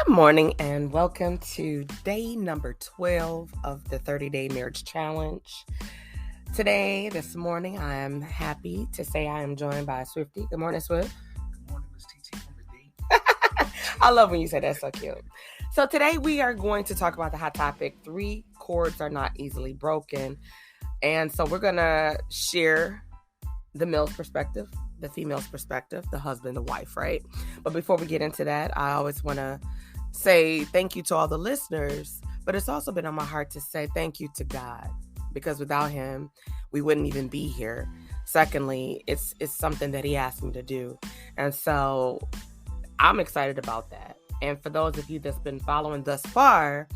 Good morning and welcome to day number 12 of the 30-day marriage challenge. This morning, I am happy to say I am joined by Swifty. Good morning, Swift. Good morning, Miss TTFromTheD. I love when you say that, so cute. So today we are going to talk about the hot topic, 3 cords are not easily broken. And so we're going to share the male's perspective, the female's perspective, the husband, the wife, right? But before we get into that, I always want to say thank you to all the listeners, but it's also been on my heart to say thank you to God, because without him, we wouldn't even be here. Secondly, it's something that he asked me to do. And so I'm excited about that. And for those of you that's been following thus far,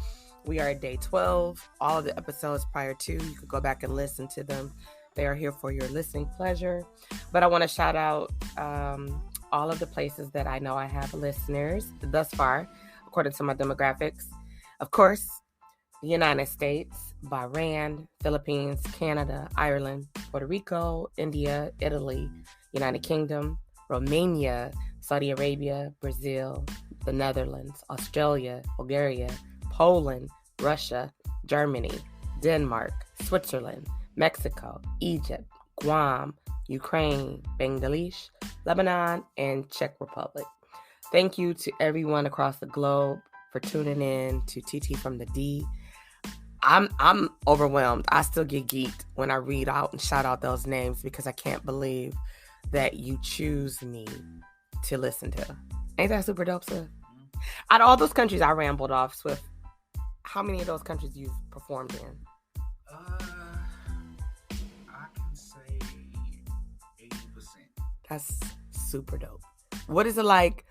we are at day 12. All of the episodes prior to, you could go back and listen to them. They are here for your listening pleasure. But I want to shout out all of the places that I know I have listeners thus far, according to my demographics. Of course, the United States, Bahrain, Philippines, Canada, Ireland, Puerto Rico, India, Italy, United Kingdom, Romania, Saudi Arabia, Brazil, the Netherlands, Australia, Bulgaria, Poland, Russia, Germany, Denmark, Switzerland, Mexico, Egypt, Guam, Ukraine, Bangladesh, Lebanon, and Czech Republic. Thank you to everyone across the globe for tuning in to TT from the D. I'm overwhelmed. I still get geeked when I read out and shout out those names because I can't believe that you choose me to listen to. Ain't that super dope, Swift? Out of all those countries I rambled off, Swift, how many of those countries you've performed in? I can say 80%. That's super dope. What is it like?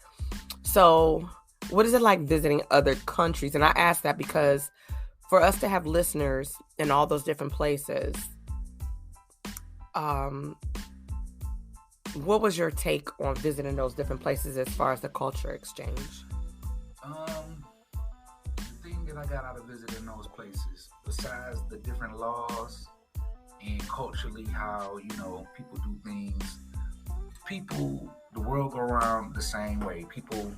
So, what is it like visiting other countries? And I ask that because for us to have listeners in all those different places, what was your take on visiting those different places as far as the culture exchange? The thing that I got out of visiting those places, besides the different laws and culturally how, people do things, the world go around the same way. People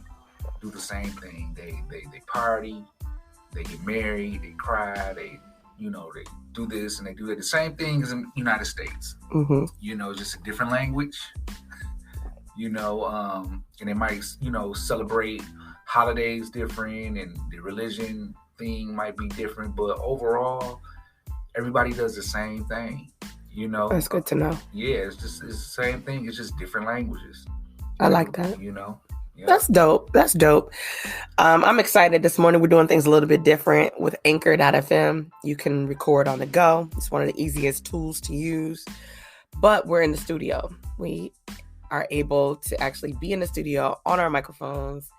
do the same thing. They party, they get married, they cry, they do this and they do that. The same thing as in the United States. Mm-hmm. Just a different language. And they might, celebrate holidays different and the religion thing might be different, but overall, everybody does the same thing. That's good to know. Yeah, it's the same thing. It's just different languages. I like that. Yeah. That's dope. I'm excited. This morning we're doing things a little bit different with Anchor.fm. You can record on the go. It's one of the easiest tools to use. But we're in the studio. We are able to actually be in the studio on our microphones,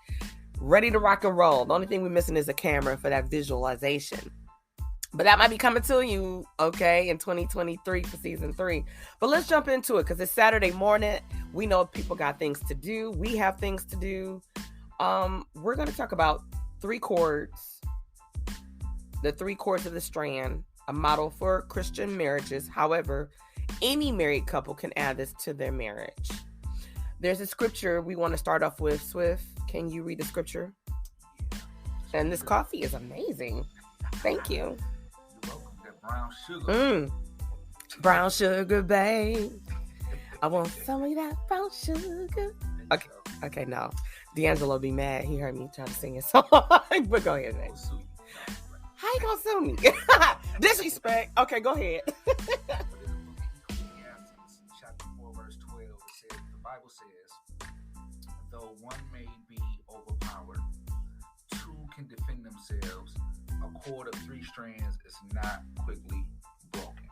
ready to rock and roll. The only thing we're missing is a camera for that visualization. But that might be coming to you, okay, in 2023 for season 3. But let's jump into it because it's Saturday morning. We know people got things to do. We have things to do. We're going to talk about 3 chords, the 3 chords of the strand, a model for Christian marriages. However, any married couple can add this to their marriage. There's a scripture we want to start off with. Swift, can you read the scripture? And this coffee is amazing. Thank you. Brown sugar. Brown sugar, babe. I want some of that brown sugar. Okay, no. D'Angelo be mad. He heard me trying to sing his song. But go ahead, man. How you gonna sue me? Disrespect. Okay, go ahead. Chapter 4, verse 12, the Bible says, though one may be overpowered, 2 can defend themselves. A cord of 3 strands is not quickly broken.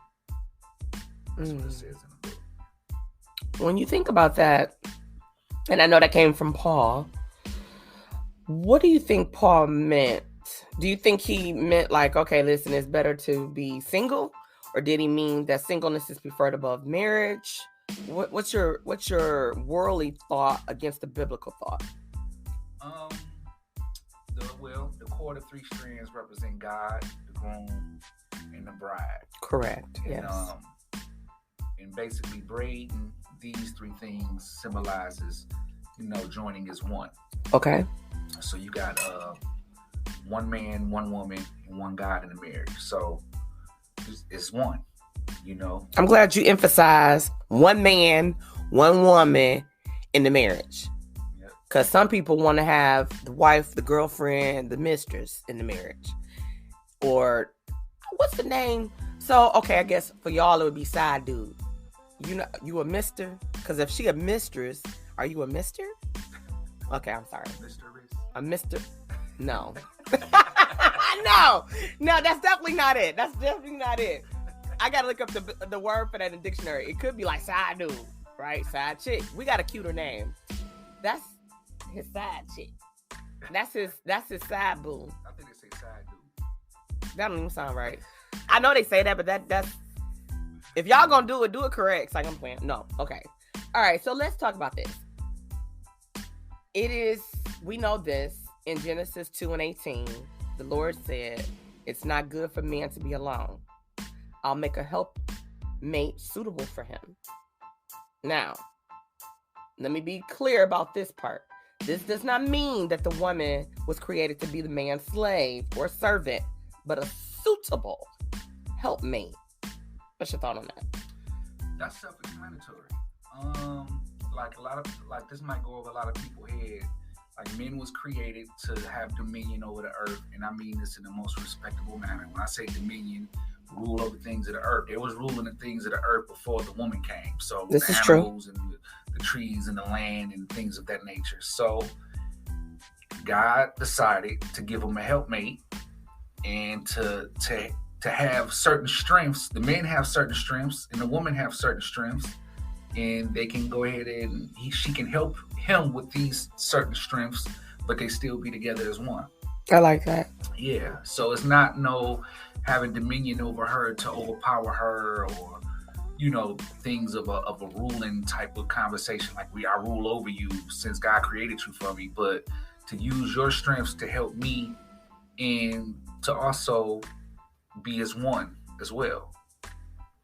That's what it says in the book. When you think about that, and I know that came from Paul, what do you think Paul meant? Do you think he meant like, okay, listen, it's better to be single? Or did he mean that singleness is preferred above marriage? What's your worldly thought against the biblical thought? The cord of 3 strands represent God, the groom, and the bride. Correct. Yes. And basically, braiding these 3 things symbolizes, joining as one. Okay. So you got one man, one woman, and one God in the marriage. So it's one, you know. I'm glad you emphasize one man, one woman in the marriage. Because some people want to have the wife, the girlfriend, the mistress in the marriage. Or what's the name? So, okay, I guess for y'all it would be side dude. You know, you a mister? Because if she a mistress, are you a mister? Okay, I'm sorry. A mister? No. No, that's definitely not it. That's definitely not it. I got to look up the word for that in the dictionary. It could be like side dude, right? Side chick. We got a cuter name. That's his side chick. That's his side boo. I think they say side dude. That don't even sound right. I know they say that, but that's if y'all gonna do it correct. It's like I'm playing. No, okay. All right, so let's talk about this. We know this in Genesis 2:18. The Lord said, "It's not good for man to be alone. I'll make a helpmate suitable for him." Now, let me be clear about this part. This does not mean that the woman was created to be the man's slave or servant, but a suitable helpmate. What's your thought on that? That's self-explanatory. Like this might go over a lot of people's head. Like men was created to have dominion over the earth, and I mean this in the most respectable manner. When I say dominion, rule over things of the earth, they was ruling the things of the earth before the woman came. So this the is animals true. And the trees and the land and things of that nature. So God decided to give them a helpmate and to have certain strengths. The men have certain strengths and the woman have certain strengths, and they can go ahead and she can help him with these certain strengths, but they still be together as one. I like that. Yeah. So it's not having dominion over her to overpower her, or things of a ruling type of conversation, like I rule over you since God created you for me, but to use your strengths to help me and to also be as one as well.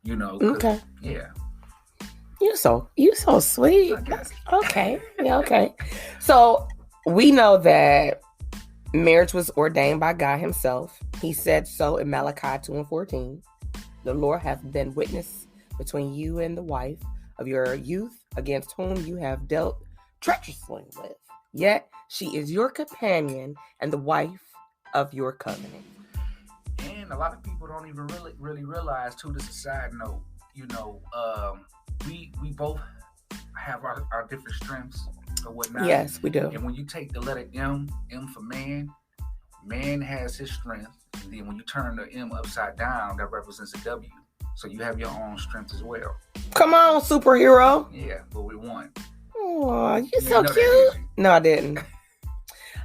Okay. Yeah. You so sweet. Okay. Yeah, okay. So we know that marriage was ordained by God himself. He said so in Malachi 2:14. The Lord hath been witness between you and the wife of your youth, against whom you have dealt treacherously with. Yet she is your companion and the wife of your covenant. And a lot of people don't even really realize too. This is a side note. We both have our different strengths or whatnot. Yes, we do. And when you take the letter M for man has his strength. And then when you turn the M upside down, that represents a W. So you have your own strength as well. Come on, superhero. Yeah, but we won. Oh, you're so cute. No, I didn't.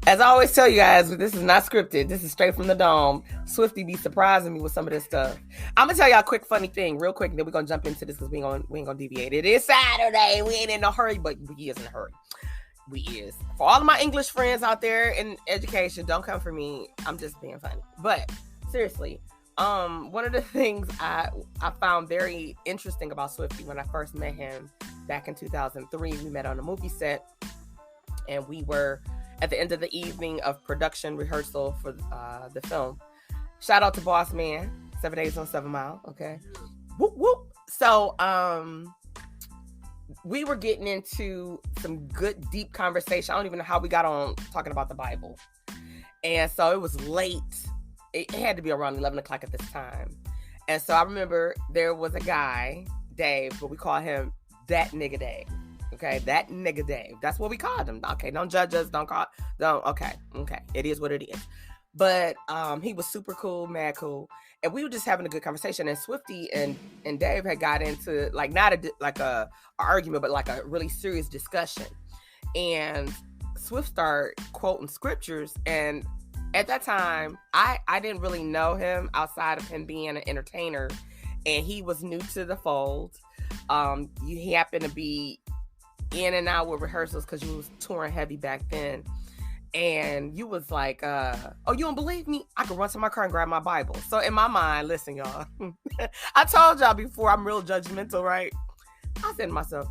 As I always tell you guys, this is not scripted. This is straight from the dome. Swifty be surprising me with some of this stuff. I'm going to tell y'all a quick funny thing real quick, and then we're going to jump into this because we ain't going to deviate. It is Saturday. We ain't in a hurry, but we is in a hurry. We is. For all of my English friends out there in education, don't come for me. I'm just being funny. But seriously, one of the things I found very interesting about Swifty when I first met him back in 2003, we met on a movie set, and we were at the end of the evening of production rehearsal for the film. Shout out to Boss Man, 7 Days on 7 Mile. Okay. Whoop, whoop. So, we were getting into some good, deep conversation. I don't even know how we got on talking about the Bible. And so it was late. It had to be around 11 o'clock at this time. And so I remember there was a guy, Dave, but we call him that nigga Dave. Okay, that nigga Dave. That's what we called him. Okay, don't judge us. Okay. It is what it is. But he was super cool, mad cool. And we were just having a good conversation. And Swifty and Dave had got into not a argument, but like a really serious discussion. And Swift started quoting scriptures. And at that time, I didn't really know him outside of him being an entertainer. And he was new to the fold. He happened to be in and out with rehearsals because you was touring heavy back then. And you was like, oh, you don't believe me? I could run to my car and grab my Bible. So in my mind, listen, y'all, I told y'all before, I'm real judgmental, right? I said to myself,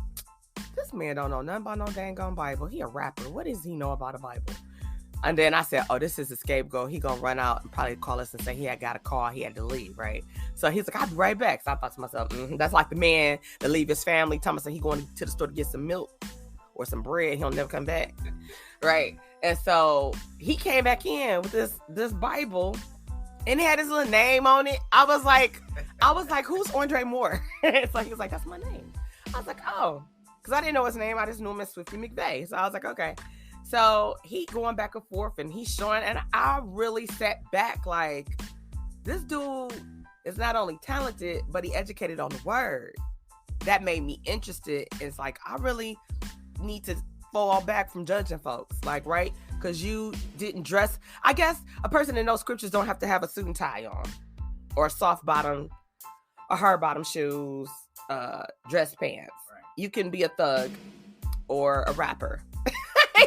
this man don't know nothing about no dang on Bible. He a rapper. What does he know about a Bible? And then I said, oh, this is a scapegoat. He gonna run out and probably call us and say he had got a call. He had to leave, right? So he's like, I'll be right back. So I thought to myself, that's like the man that leave his family. Thomas said he going to the store to get some milk or some bread. He'll never come back, right? And so he came back in with this Bible, and it had his little name on it. I was like, who's Andre Moore? So he was like, that's my name. I was like, oh, because I didn't know his name. I just knew him as Swifty McVeigh. So I was like, okay. So he going back and forth, and he's showing, and I really sat back like, this dude is not only talented, but he educated on the word. That made me interested. It's like, I really need to fall back from judging folks, like, right? Because you didn't dress. I guess a person that knows scriptures don't have to have a suit and tie on, or a soft bottom, or hard bottom shoes, dress pants. Right. You can be a thug or a rapper.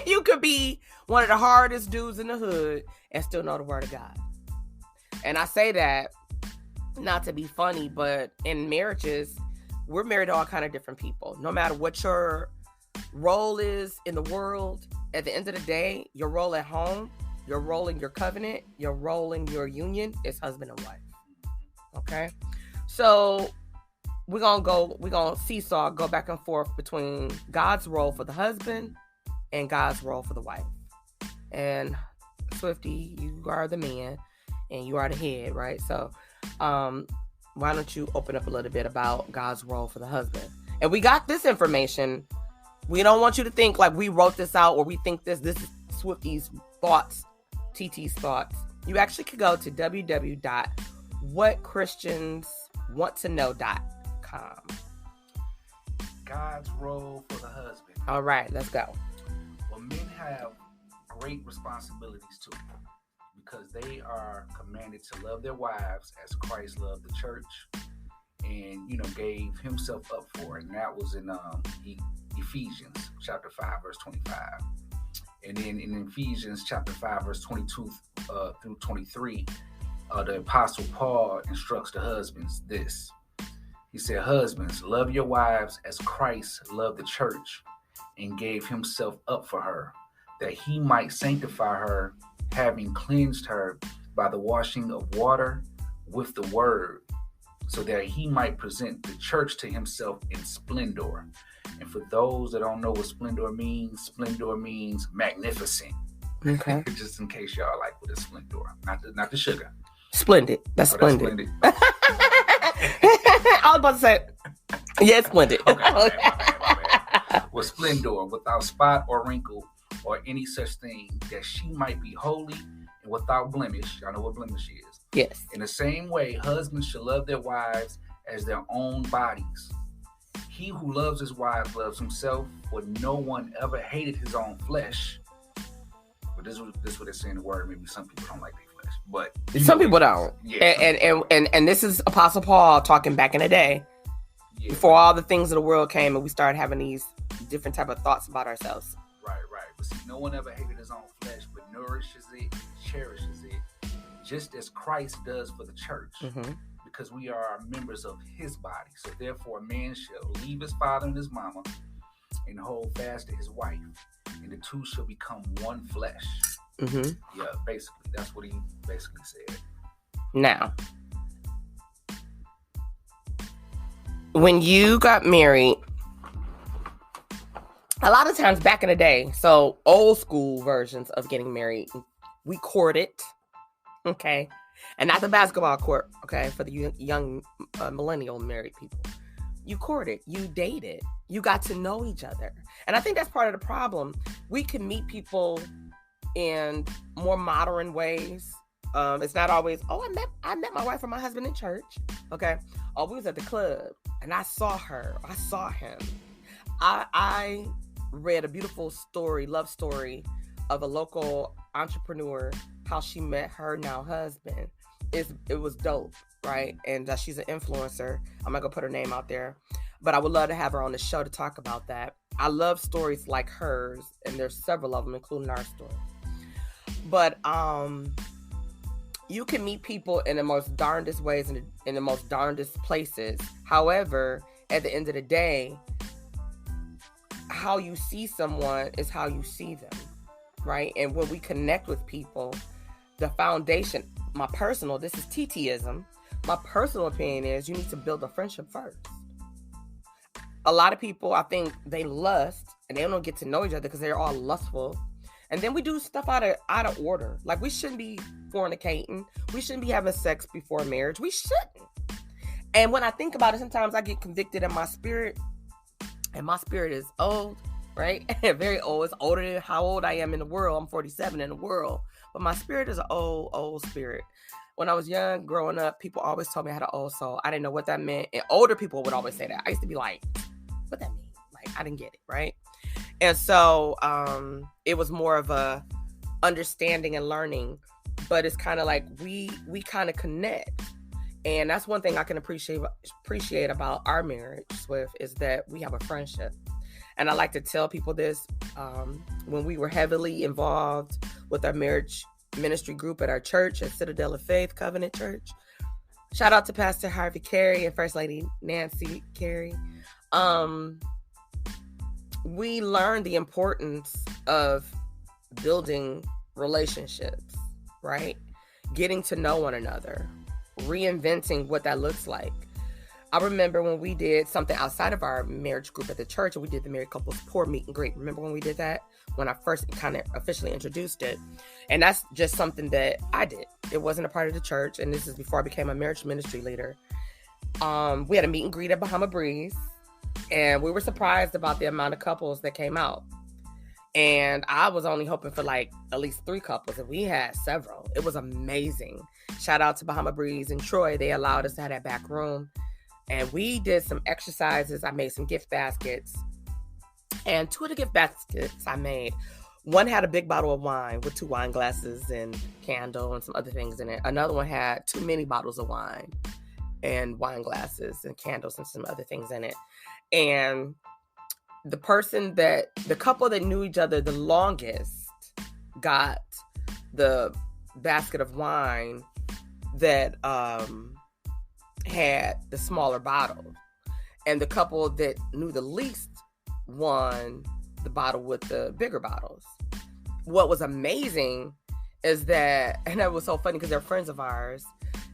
You could be one of the hardest dudes in the hood and still know the word of God. And I say that not to be funny, but in marriages, we're married to all kind of different people. No matter what your role is in the world, at the end of the day, your role at home, your role in your covenant, your role in your union is husband and wife. Okay? So we're gonna seesaw, go back and forth between God's role for the husband and God's role for the wife. And Swifty, you are the man and you are the head, right? So why don't you open up a little bit about God's role for the husband? And we got this information. We don't want you to think like we wrote this out or we think this is Swifty's thoughts, TT's thoughts. You actually could go to www.whatchristianswanttoknow.com. God's role for the husband. All right, let's go. Well, men have great responsibilities too, because they are commanded to love their wives as Christ loved the church and, gave himself up for it. And that was in Ephesians chapter 5, verse 25. And then in Ephesians chapter 5, verse 22 through 23, the Apostle Paul instructs the husbands this. He said, husbands, love your wives as Christ loved the church and gave himself up for her, that he might sanctify her, having cleansed her by the washing of water with the word, so that he might present the church to himself in splendor. And for those that don't know what splendor means magnificent. Okay. Just in case y'all like what is splendor. Not the sugar. Splendid. That's splendid. That's I was about to say, yeah, splendid. Okay, my bad. Well, splendor, without spot or wrinkle or any such thing, that she might be holy and without blemish. Y'all know what blemish is. Yes. In the same way, husbands should love their wives as their own bodies. He who loves his wife loves himself, for no one ever hated his own flesh. But this is what it's saying in the word. Maybe some people don't like their flesh, but some people don't. Yeah. And this is Apostle Paul talking back in the day, before all the things of the world came and we started having these different type of thoughts about ourselves. Right. But see, no one ever hated his own flesh, but nourishes it, cherishes it, just as Christ does for the church. Mm-hmm. Because we are members of his body. So therefore, a man shall leave his father and his mama and hold fast to his wife, and the two shall become one flesh. Mm-hmm. Yeah, basically, that's what he basically said. Now, when you got married, a lot of times back in the day, so old school versions of getting married, we courted, okay? And not the basketball court, okay, for the young millennial married people. You courted, you dated, you got to know each other. And I think that's part of the problem. We can meet people in more modern ways. It's not always, I met my wife or my husband in church, okay? Oh, we was at the club, and I saw her, I saw him. I read a beautiful love story of a local entrepreneur, how she met her now husband. It was dope, right? And she's an influencer. I'm not gonna put her name out there, but I would love to have her on the show to talk about that. I love stories like hers, and there's several of them, including our story. But you can meet people in the most darndest ways and in the most darndest places. However, at the end of the day, how you see someone is how you see them. right? And when we connect with people, the foundation, this is TTism. My personal opinion is you need to build a friendship first. A lot of people, I think they lust and they don't get to know each other because they're all lustful. And then we do stuff out of order. Like, we shouldn't be fornicating. We shouldn't be having sex before marriage. We shouldn't. And when I think about it, sometimes I get convicted in my spirit. And my spirit is old, right? Very old. It's older than how old I am in the world. I'm 47 in the world. But my spirit is an old spirit. When I was young, growing up, people always told me I had an old soul. I didn't know what that meant. And older people would always say that. I used to be like, what that mean? Like, I didn't get it, right? And so it was more of a understanding and learning. But it's kind of like we kind of connect. And that's one thing I can appreciate about our marriage, Swift, is that we have a friendship. And I like to tell people this, when we were heavily involved with our marriage ministry group at our church, at Citadel of Faith Covenant Church. Shout out to Pastor Harvey Carey and First Lady Nancy Carey. We learned the importance of building relationships, right? Getting to know one another, reinventing what that looks like. I remember when we did something outside of our marriage group at the church, and we did the married couples pour meet and greet. Remember when we did that? When I first kind of officially introduced it. And that's just something that I did. It wasn't a part of the church. And this is before I became a marriage ministry leader. We had a meet and greet at Bahama Breeze. And we were surprised about the amount of couples that came out. And I was only hoping for like at least 3 couples. And we had several. It was amazing. Shout out to Bahama Breeze in Troy. They allowed us to have that back room. And we did some exercises. I made some gift baskets. And 2 of the gift baskets I made, one had a big bottle of wine with 2 wine glasses and candle and some other things in it. Another one had 2 mini bottles of wine and wine glasses and candles and some other things in it. And the couple that knew each other the longest got the basket of wine that had the smaller bottle. And the couple that knew the least won the bottle with the bigger bottles. What was amazing is that, and that was so funny because they're friends of ours,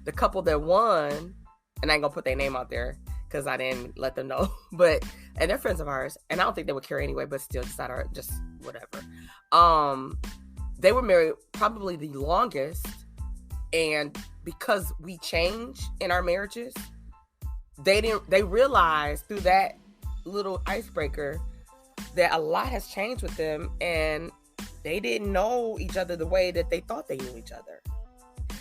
the couple that won, and I ain't gonna put their name out there because I didn't let them know, and they're friends of ours, and I don't think they would care anyway, but still just whatever. They were married probably the longest, and because we changed in our marriages, they realized through that little icebreaker that a lot has changed with them, and they didn't know each other the way that they thought they knew each other.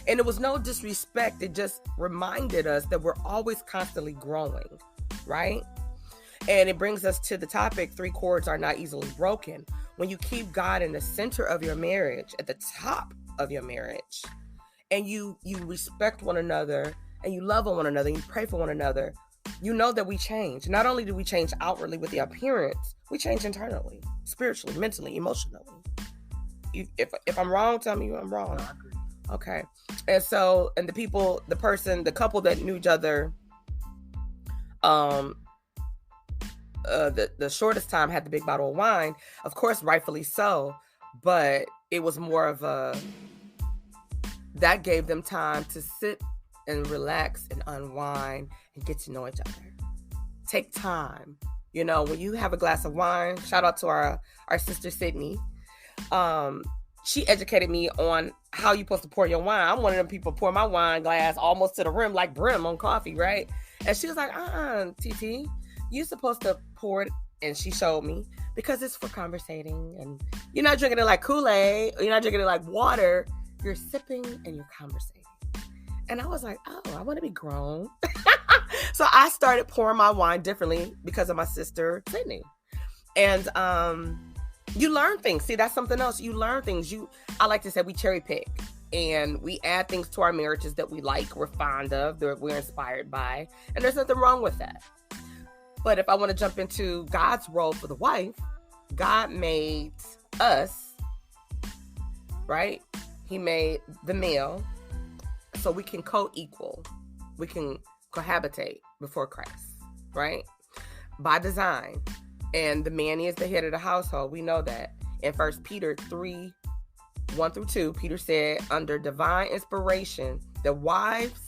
And it was no disrespect. It just reminded us that we're always constantly growing, right? And it brings us to the topic, 3 chords are not easily broken. When you keep God in the center of your marriage, at the top of your marriage, and you respect one another, and you love one another, and you pray for one another, you know that we change. Not only do we change outwardly with the appearance, we change internally, spiritually, mentally, emotionally. If I'm wrong, tell me I'm wrong. I agree. Okay. And so, and the couple that knew each other, the shortest time had the big bottle of wine, of course, rightfully so, but it was more of that gave them time to sit and relax and unwind and get to know each other. Take time. You know, when you have a glass of wine, shout out to our sister Sydney. She educated me on how you're supposed to pour your wine. I'm one of them people pour my wine glass almost to the rim, like brim on coffee, right? And she was like, TT, you're supposed to pour it. And she showed me, because it's for conversating, and you're not drinking it like Kool-Aid, or you're not drinking it like water. You're sipping and you're conversating. And I was like, I want to be grown. So I started pouring my wine differently because of my sister, Sydney. And you learn things. See, that's something else. You learn things. I like to say we cherry pick. And we add things to our marriages that we like, we're fond of, that we're inspired by. And there's nothing wrong with that. But if I want to jump into God's role for the wife, God made us, right? He made the male so we can co-equal. We can cohabitate before Christ, right? By design. And the man is the head of the household. We know that. In 1 Peter 3, 1-2, Peter said, under divine inspiration, the wives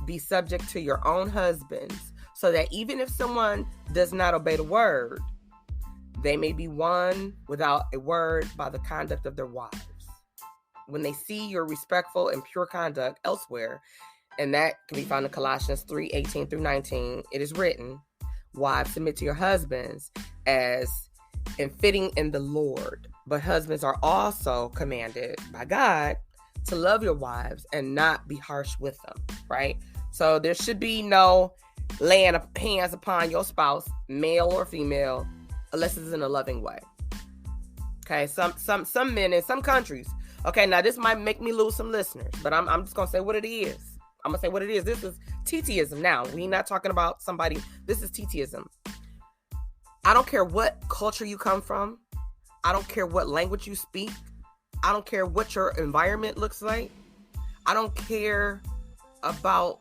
be subject to your own husbands, so that even if someone does not obey the word, they may be won without a word by the conduct of their wives. When they see your respectful and pure conduct elsewhere, and that can be found in Colossians 3:18-19, it is written, wives, submit to your husbands as in fitting in the Lord. But husbands are also commanded by God to love your wives and not be harsh with them, right? So there should be no laying of hands upon your spouse, male or female, unless it's in a loving way. Okay, some men in some countries. Okay, now this might make me lose some listeners, but I'm just gonna say what it is. I'm gonna say what it is. This is TTism. Now, we're not talking about somebody. This is TTism. I don't care what culture you come from. I don't care what language you speak. I don't care what your environment looks like. I don't care about.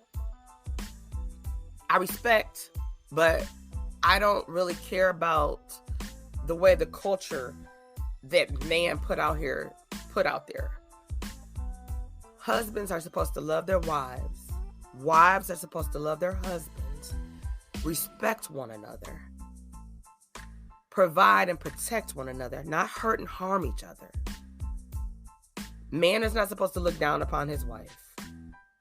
I respect, but I don't really care about the way the culture that man put out there. Husbands are supposed to love their wives. Wives are supposed to love their husbands. Respect one another. Provide and protect one another, not hurt and harm each other. Man is not supposed to look down upon his wife.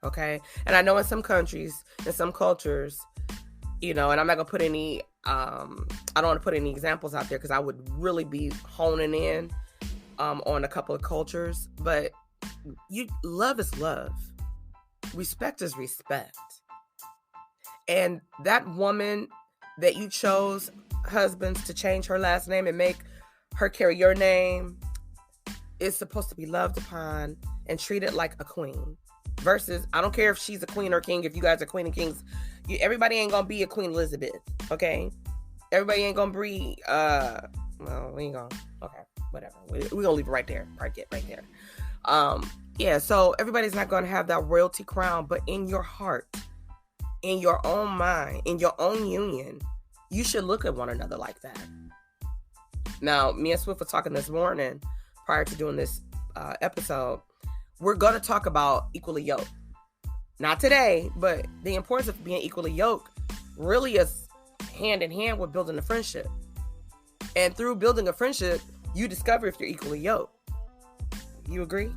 Okay? And I know in some countries, in some cultures, and I'm not going to put any, I don't want to put any examples out there because I would really be honing in on a couple of cultures. But love is love. Respect is respect. And that woman that you chose, husbands, to change her last name and make her carry your name, is supposed to be loved upon and treated like a queen. Versus, I don't care if she's a queen or king, if you guys are queen and kings, everybody ain't gonna be a Queen Elizabeth, okay? Everybody ain't gonna be, well, we ain't gonna, okay, whatever. We're gonna leave it right there, right there. So everybody's not gonna have that royalty crown, but in your heart, in your own mind, in your own union, you should look at one another like that. Now, me and Swift were talking this morning prior to doing this episode. We're going to talk about equally yoked. Not today, but the importance of being equally yoked really is hand in hand with building a friendship. And through building a friendship, you discover if you're equally yoked. You agree?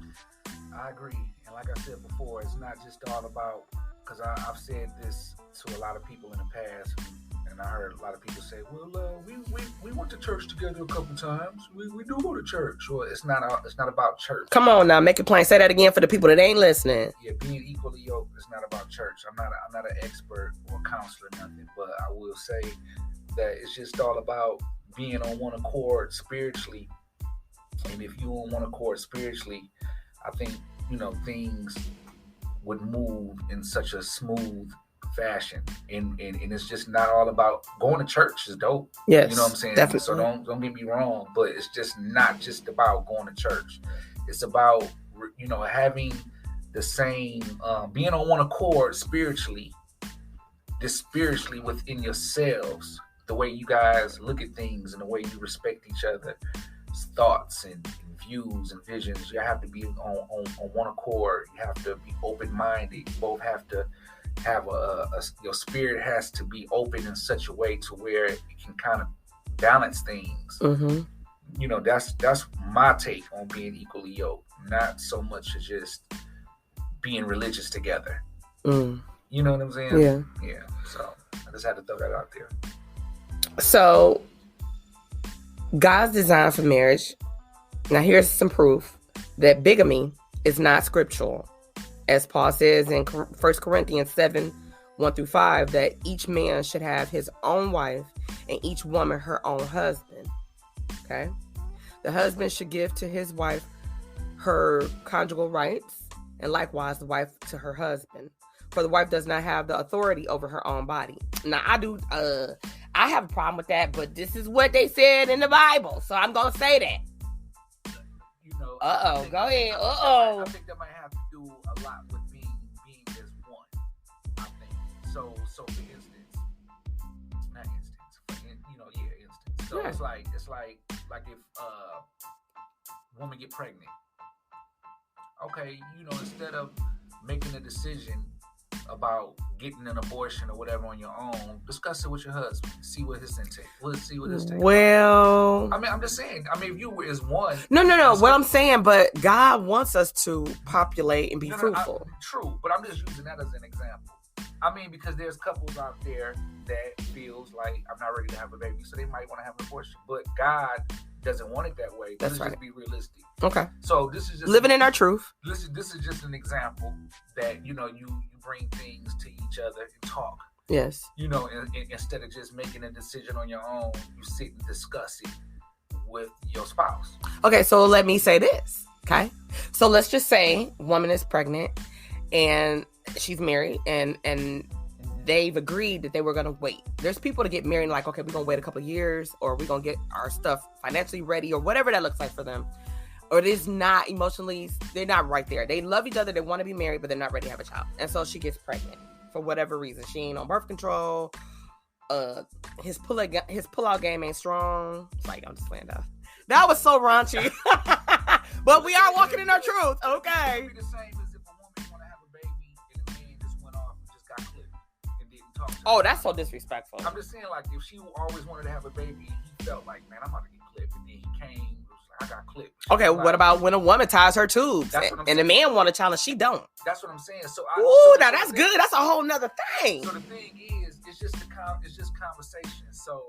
I agree. And like I said before, it's not just all about, because I've said this to a lot of people in the past, and I heard a lot of people say, well, we went to church together a couple times. We do go to church. Well, it's not about church. Come on now, make it plain. Say that again for the people that ain't listening. Yeah, being equally yoked is not about church. I'm not an expert or a counselor or nothing, but I will say that it's just all about being on one accord spiritually. And if you're on one accord spiritually, I think, things would move in such a smooth fashion, and it's just not all about going to church is dope. Yes, you know what I'm saying? Definitely. So don't get me wrong, but it's just not just about going to church. It's about having the same being on one accord spiritually, just spiritually within yourselves, the way you guys look at things and the way you respect each other's thoughts and views and visions. You have to be on one accord. You have to be open-minded. You both have to have your spirit has to be open in such a way to where it can kind of balance things. Mm-hmm. That's my take on being equally yoked. Not so much as just being religious together. You know what I'm saying? Yeah. So I just had to throw that out there. So God's design for marriage. Now here's some proof that bigamy is not scriptural. As Paul says in 1 Corinthians 7:1-5, that each man should have his own wife and each woman her own husband. Okay? The husband should give to his wife her conjugal rights, and likewise the wife to her husband. For the wife does not have the authority over her own body. Now, I have a problem with that, but this is what they said in the Bible, so I'm going to say that. Go ahead. I think that might have to do a lot with being as one. I think so. For instance, not instance, instance. So yeah. It's like if a woman get pregnant, okay, instead of making a decision about getting an abortion or whatever on your own, discuss it with your husband. See what his intake. Let's see what his take. Well, I mean, I'm just saying. I mean, if you is one. No. What I'm saying, but God wants us to populate and be fruitful. True, but I'm just using that as an example. I mean, because there's couples out there that feels like I'm not ready to have a baby, so they might want to have an abortion. But God doesn't want it that way. That's right. Just be realistic. Okay. So this is just living in our truth. This is just an example that you bring things to each other and talk. Yes. Instead of just making a decision on your own, you sit and discuss it with your spouse. Okay, so let me say this. Okay, so let's just say woman is pregnant and she's married and they've agreed that they were going to wait. There's people to get married like, okay, we're going to wait a couple of years, or we're going to get our stuff financially ready, or whatever that looks like for them. Or it is not emotionally, they're not right there. They love each other, they want to be married, but they're not ready to have a child. And so she gets pregnant for whatever reason. She ain't on birth control. His pull-out game ain't strong. Like, I'm just playing off. That was so raunchy. But we are walking in our truth. Okay. It would be the same as if a woman want to have a baby and the man just went off and just got clipped and didn't talk to her. Oh, that's so disrespectful. I'm just saying, like, if she always wanted to have a baby, he felt like, man, I'm about to get clipped. And then he came, I got clipped. Okay, what about when a woman ties her tubes and the man want a child and she don't? That's what I'm saying. Now that's good. That's a whole nother thing. So the thing is, it's just conversation. So,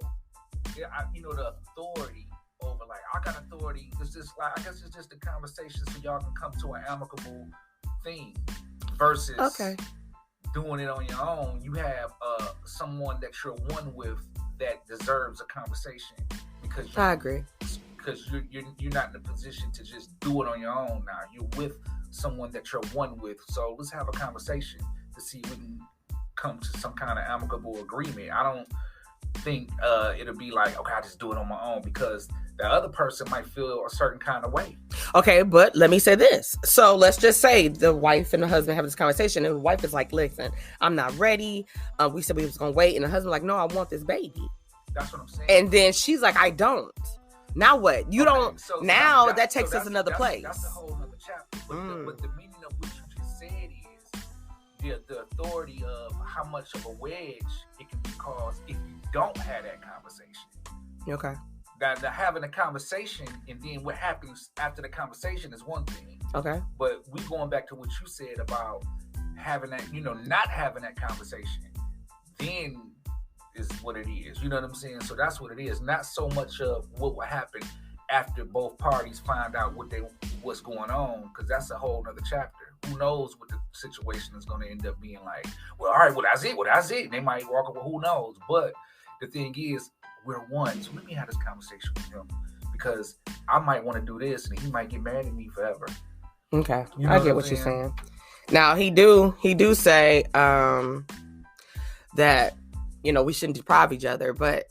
the authority over, like, I got authority. It's just like, I guess it's just a conversation so y'all can come to an amicable thing versus doing it on your own. You have someone that you're one with that deserves a conversation because I agree. Because you're not in a position to just do it on your own now. You're with someone that you're one with. So let's have a conversation to see if we can come to some kind of amicable agreement. I don't think it'll be like, okay, I just do it on my own, because the other person might feel a certain kind of way. Okay, but let me say this. So let's just say the wife and the husband have this conversation, and the wife is like, listen, I'm not ready. We said we was going to wait. And the husband like, no, I want this baby. That's what I'm saying. And then she's like, I don't. Now what? You don't. So now that takes us another place. That's a whole other chapter. But the meaning of what you just said is the authority of how much of a wedge it can be caused if you don't have that conversation. Okay. That having a conversation and then what happens after the conversation is one thing. Okay. But we going back to what you said about having that, not having that conversation, then is what it is. You know what I'm saying? So that's what it is. Not so much of what will happen after both parties find out what's going on, because that's a whole nother chapter. Who knows what the situation is going to end up being like. Well, all right, well, that's it. They might walk away, who knows? But the thing is, we're one. So let me have this conversation with him, because I might want to do this and he might get mad at me forever. Okay. I get what you're saying. Now, he do say that, we shouldn't deprive each other. But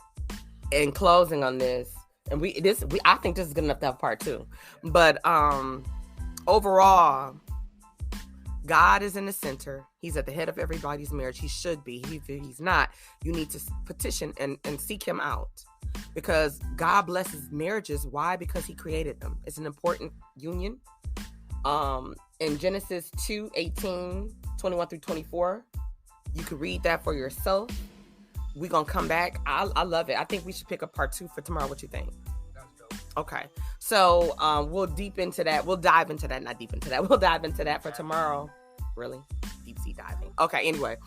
in closing on this, and I think this is good enough to have part 2. But overall, God is in the center. He's at the head of everybody's marriage. He should be. If he's not, you need to petition and seek him out, because God blesses marriages. Why? Because he created them. It's an important union. In Genesis 2:18-21-24, you can read that for yourself. We're going to come back. I love it. I think we should pick up part 2 for tomorrow. What you think? That's dope. Okay. So we'll dive into that. We'll dive into that for tomorrow. Really? Deep sea diving. Okay, anyway.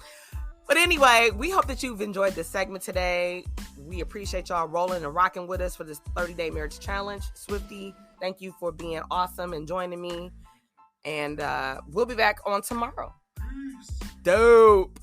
But anyway, we hope that you've enjoyed this segment today. We appreciate y'all rolling and rocking with us for this 30-day marriage challenge. Swifty, thank you for being awesome and joining me. And we'll be back on tomorrow. Peace. Dope.